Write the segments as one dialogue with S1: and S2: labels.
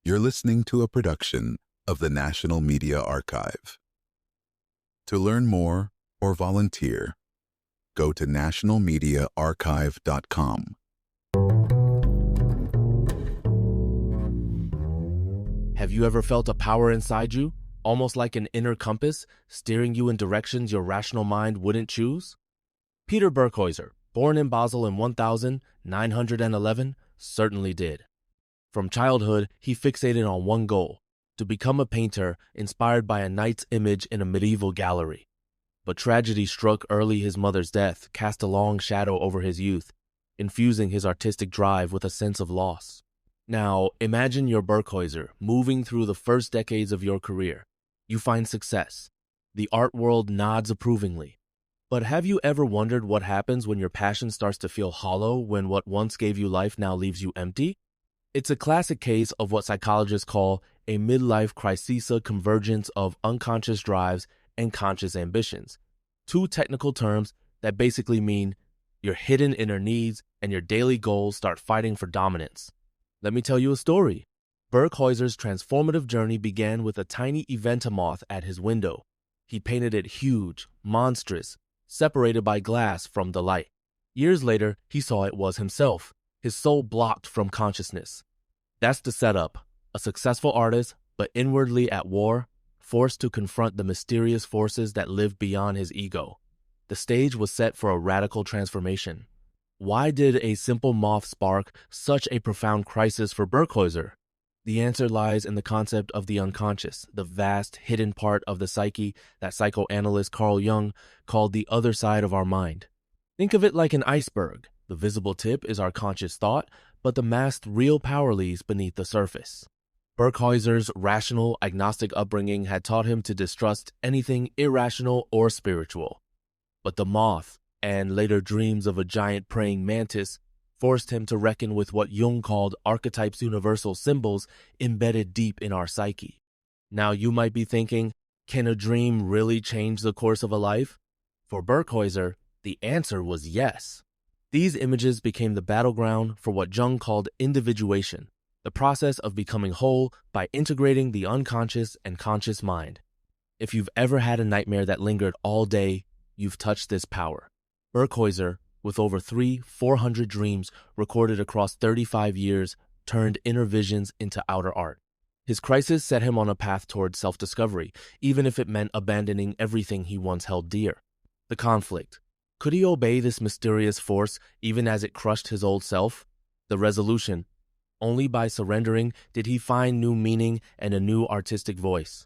S1: You're listening to a production of the National Media Archive. To learn more or volunteer, go to nationalmediaarchive.com.
S2: Have you ever felt a power inside you, almost like an inner compass, steering you in directions your rational mind wouldn't choose? Peter Birkhäuser, born in Basel in 1911, certainly did. From childhood, he fixated on one goal, to become a painter inspired by a knight's image in a medieval gallery. But tragedy struck early. His mother's death cast a long shadow over his youth, infusing his artistic drive with a sense of loss. Now, imagine you're Birkhäuser, moving through the first decades of your career. You find success. The art world nods approvingly. But have you ever wondered what happens when your passion starts to feel hollow, when what once gave you life now leaves you empty? It's a classic case of what psychologists call a midlife crisis, a convergence of unconscious drives and conscious ambitions. Two technical terms that basically mean your hidden inner needs and your daily goals start fighting for dominance. Let me tell you a story. Birkhäuser's transformative journey began with a tiny eventamoth at his window. He painted it huge, monstrous, separated by glass from the light. Years later, he saw it was himself, his soul blocked from consciousness. That's the setup. A successful artist, but inwardly at war, forced to confront the mysterious forces that lived beyond his ego. The stage was set for a radical transformation. Why did a simple moth spark such a profound crisis for Birkhäuser? The answer lies in the concept of the unconscious, the vast, hidden part of the psyche that psychoanalyst Carl Jung called the other side of our mind. Think of it like an iceberg. The visible tip is our conscious thought, but the masked real power lies beneath the surface. Birkhäuser's rational, agnostic upbringing had taught him to distrust anything irrational or spiritual. But the moth, and later dreams of a giant praying mantis, forced him to reckon with what Jung called archetypes, universal symbols embedded deep in our psyche. Now you might be thinking, can a dream really change the course of a life? For Birkhäuser, the answer was yes. These images became the battleground for what Jung called individuation, the process of becoming whole by integrating the unconscious and conscious mind. If you've ever had a nightmare that lingered all day, you've touched this power. Birkhäuser, with over 400 dreams recorded across 35 years, turned inner visions into outer art. His crisis set him on a path toward self-discovery, even if it meant abandoning everything he once held dear. The conflict. Could he obey this mysterious force even as it crushed his old self? The resolution. Only by surrendering did he find new meaning and a new artistic voice.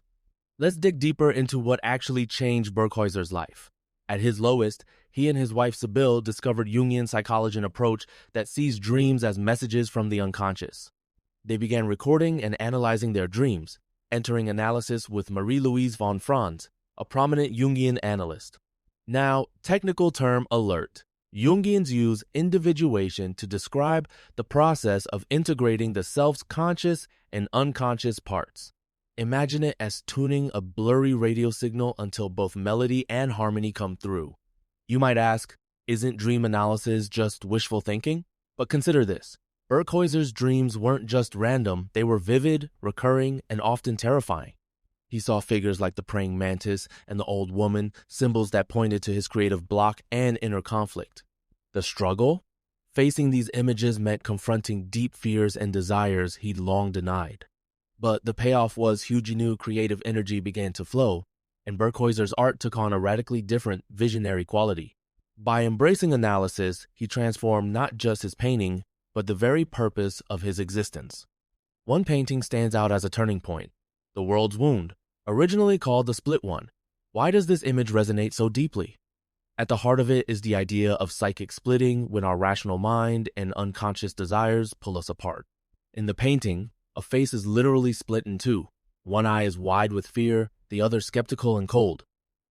S2: Let's dig deeper into what actually changed Birkhäuser's life. At his lowest, he and his wife Sibylle discovered Jungian psychology, an approach that sees dreams as messages from the unconscious. They began recording and analyzing their dreams, entering analysis with Marie-Louise von Franz, a prominent Jungian analyst. Now, technical term alert. Jungians use individuation to describe the process of integrating the self's conscious and unconscious parts. Imagine it as tuning a blurry radio signal until both melody and harmony come through. You might ask, isn't dream analysis just wishful thinking? But consider this. Birkhäuser's dreams weren't just random, they were vivid, recurring, and often terrifying. He saw figures like the praying mantis and the old woman, symbols that pointed to his creative block and inner conflict. The struggle? Facing these images meant confronting deep fears and desires he'd long denied. But the payoff was huge. New creative energy began to flow, and Birkhäuser's art took on a radically different visionary quality. By embracing analysis, he transformed not just his painting, but the very purpose of his existence. One painting stands out as a turning point, The World's Wound, originally called The Split One. Why does this image resonate so deeply? At the heart of it is the idea of psychic splitting, when our rational mind and unconscious desires pull us apart. In the painting, a face is literally split in two. One eye is wide with fear, the other skeptical and cold.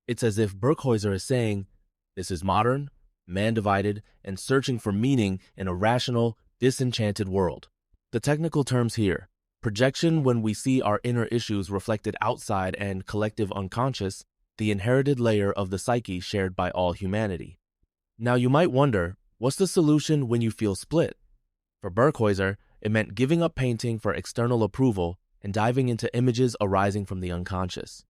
S2: It's as if Birkhäuser is saying, this is modern, man-divided, and searching for meaning in a rational, disenchanted world. The technical terms here: projection, when we see our inner issues reflected outside, and collective unconscious, the inherited layer of the psyche shared by all humanity. Now you might wonder, what's the solution when you feel split? For Birkhäuser, It meant giving up painting for external approval and diving into images arising from the unconscious.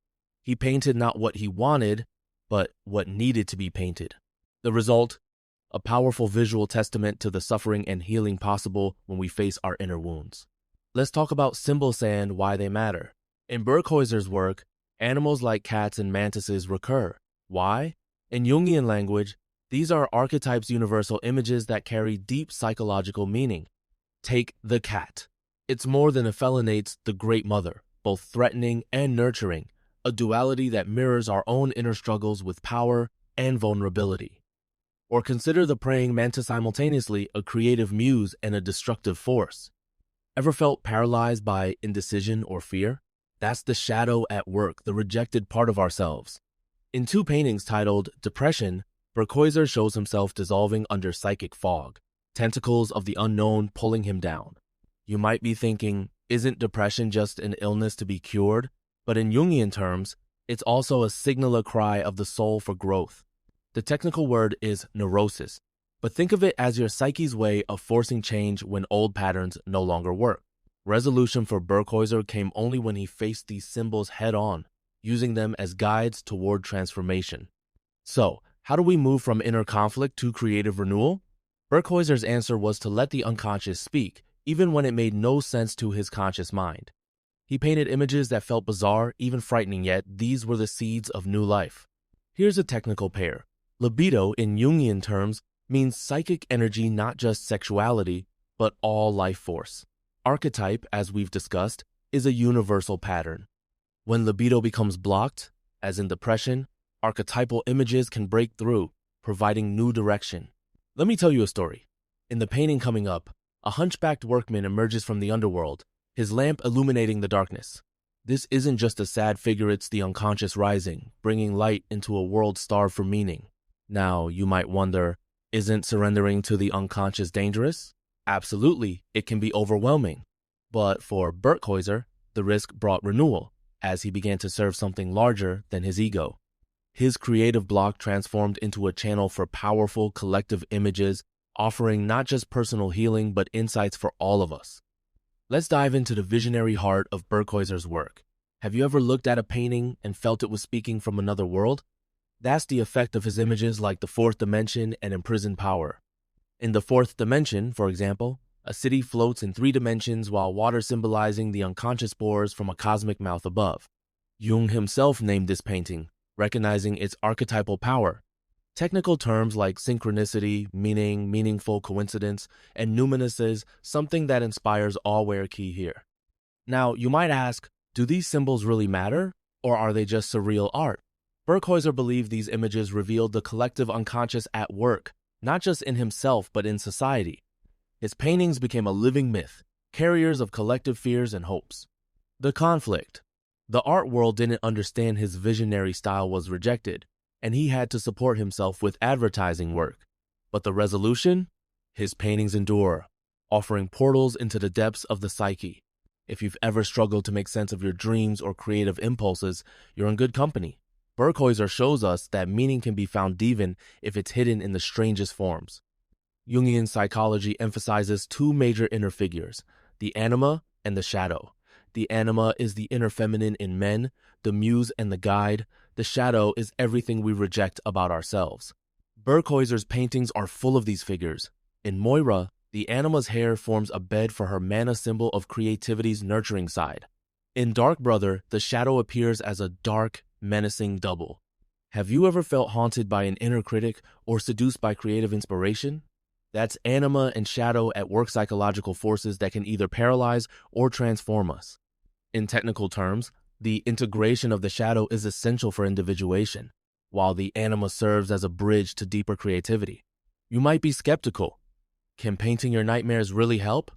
S2: He painted not what he wanted, but what needed to be painted. The result? A powerful visual testament to the suffering and healing possible when we face our inner wounds. Let's talk about symbols and why they matter. In Birkhäuser's work, animals like cats and mantises recur. Why? In Jungian language, these are archetypes, universal images that carry deep psychological meaning. Take the cat. It's more than a felinates the great mother, both threatening and nurturing, a duality that mirrors our own inner struggles with power and vulnerability. Or consider the praying mantis, simultaneously a creative muse and a destructive force. Ever felt paralyzed by indecision or fear? That's the shadow at work, the rejected part of ourselves. In two paintings titled Depression, Birkhäuser shows himself dissolving under psychic fog, tentacles of the unknown pulling him down. You might be thinking, isn't depression just an illness to be cured? But in Jungian terms, it's also a signal, a cry of the soul for growth. The technical word is neurosis, but think of it as your psyche's way of forcing change when old patterns no longer work. Resolution for Birkhäuser came only when he faced these symbols head-on, using them as guides toward transformation. So, how do we move from inner conflict to creative renewal? Birkhäuser's answer was to let the unconscious speak, even when it made no sense to his conscious mind. He painted images that felt bizarre, even frightening, yet these were the seeds of new life. Here's a technical pair. Libido, in Jungian terms, means psychic energy, not just sexuality, but all life force. Archetype, as we've discussed, is a universal pattern. When libido becomes blocked, as in depression, archetypal images can break through, providing new direction. Let me tell you a story. In the painting coming up, a hunchbacked workman emerges from the underworld, his lamp illuminating the darkness. This isn't just a sad figure, it's the unconscious rising, bringing light into a world starved for meaning. Now, you might wonder, isn't surrendering to the unconscious dangerous? Absolutely, it can be overwhelming. But for Birkhäuser, the risk brought renewal, as he began to serve something larger than his ego. His creative block transformed into a channel for powerful collective images, offering not just personal healing, but insights for all of us. Let's dive into the visionary heart of Birkhäuser's work. Have you ever looked at a painting and felt it was speaking from another world? That's the effect of his images like the fourth dimension and imprisoned power. In the fourth dimension, for example, a city floats in 3 dimensions while water symbolizing the unconscious pours from a cosmic mouth above. Jung himself named this painting, recognizing its archetypal power. Technical terms like synchronicity, meaning, meaningful coincidence, and numinous is something that inspires awe were key here. Now, you might ask, do these symbols really matter, or are they just surreal art? Birkhäuser believed these images revealed the collective unconscious at work, not just in himself but in society. His paintings became a living myth, carriers of collective fears and hopes. The conflict. The art world didn't understand his visionary style was rejected, and he had to support himself with advertising work. But the resolution? His paintings endure, offering portals into the depths of the psyche. If you've ever struggled to make sense of your dreams or creative impulses, you're in good company. Birkhäuser shows us that meaning can be found even if it's hidden in the strangest forms. Jungian psychology emphasizes 2 major inner figures, the anima and the shadow. The anima is the inner feminine in men, the muse and the guide. The shadow is everything we reject about ourselves. Birkhäuser's paintings are full of these figures. In Moira, the anima's hair forms a bed for her mana symbol of creativity's nurturing side. In Dark Brother, the shadow appears as a dark, menacing double. Have you ever felt haunted by an inner critic or seduced by creative inspiration? That's anima and shadow at work, psychological forces that can either paralyze or transform us. In technical terms, the integration of the shadow is essential for individuation, while the anima serves as a bridge to deeper creativity. You might be skeptical. Can painting your nightmares really help?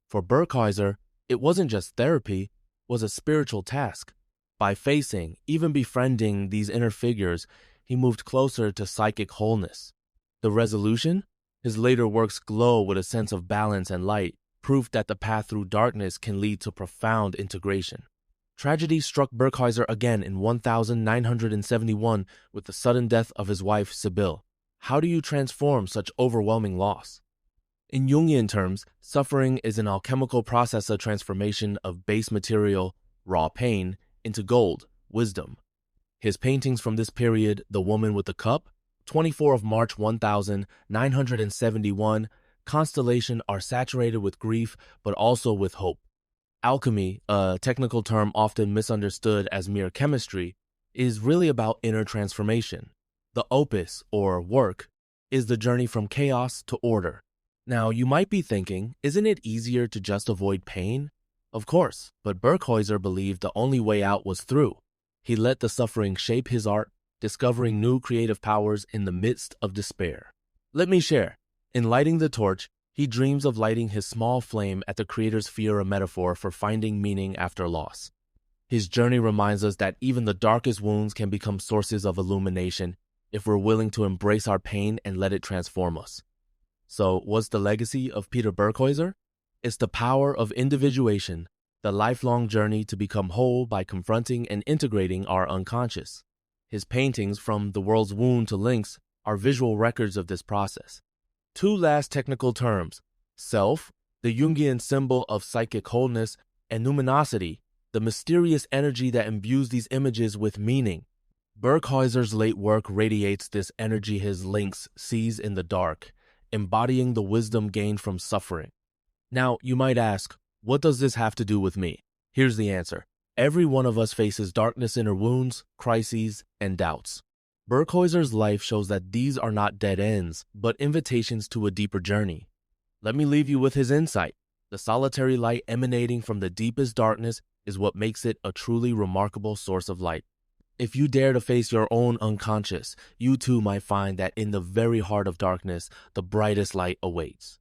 S2: For Birkhäuser, it wasn't just therapy, it was a spiritual task. By facing, even befriending these inner figures, he moved closer to psychic wholeness. The resolution? His later works glow with a sense of balance and light, proof that the path through darkness can lead to profound integration. Tragedy struck Birkhäuser again in 1971 with the sudden death of his wife, Sibylle. How do you transform such overwhelming loss? In Jungian terms, suffering is an alchemical process of transformation of base material, raw pain, into gold, wisdom. His paintings from this period, The Woman with the Cup, 24 of March 1971, Constellation, are saturated with grief but also with hope. Alchemy, a technical term often misunderstood as mere chemistry, is really about inner transformation. The opus, or work, is the journey from chaos to order. Now, you might be thinking, isn't it easier to just avoid pain? Of course, but Birkhäuser believed the only way out was through. He let the suffering shape his art, discovering new creative powers in the midst of despair. Let me share. In lighting the torch, he dreams of lighting his small flame at the creator's fear, a metaphor for finding meaning after loss. His journey reminds us that even the darkest wounds can become sources of illumination if we're willing to embrace our pain and let it transform us. So, what's the legacy of Peter Birkhäuser? It's the power of individuation, the lifelong journey to become whole by confronting and integrating our unconscious. His paintings, from The World's Wound to Lynx, are visual records of this process. Two last technical terms: self, the Jungian symbol of psychic wholeness, and numinosity, the mysterious energy that imbues these images with meaning. Birkhäuser's late work radiates this energy his Lynx sees in the dark, embodying the wisdom gained from suffering. Now, you might ask, what does this have to do with me? Here's the answer. Every one of us faces darkness, inner wounds, crises, and doubts. Birkhäuser's life shows that these are not dead ends, but invitations to a deeper journey. Let me leave you with his insight. The solitary light emanating from the deepest darkness is what makes it a truly remarkable source of light. If you dare to face your own unconscious, you too might find that in the very heart of darkness, the brightest light awaits.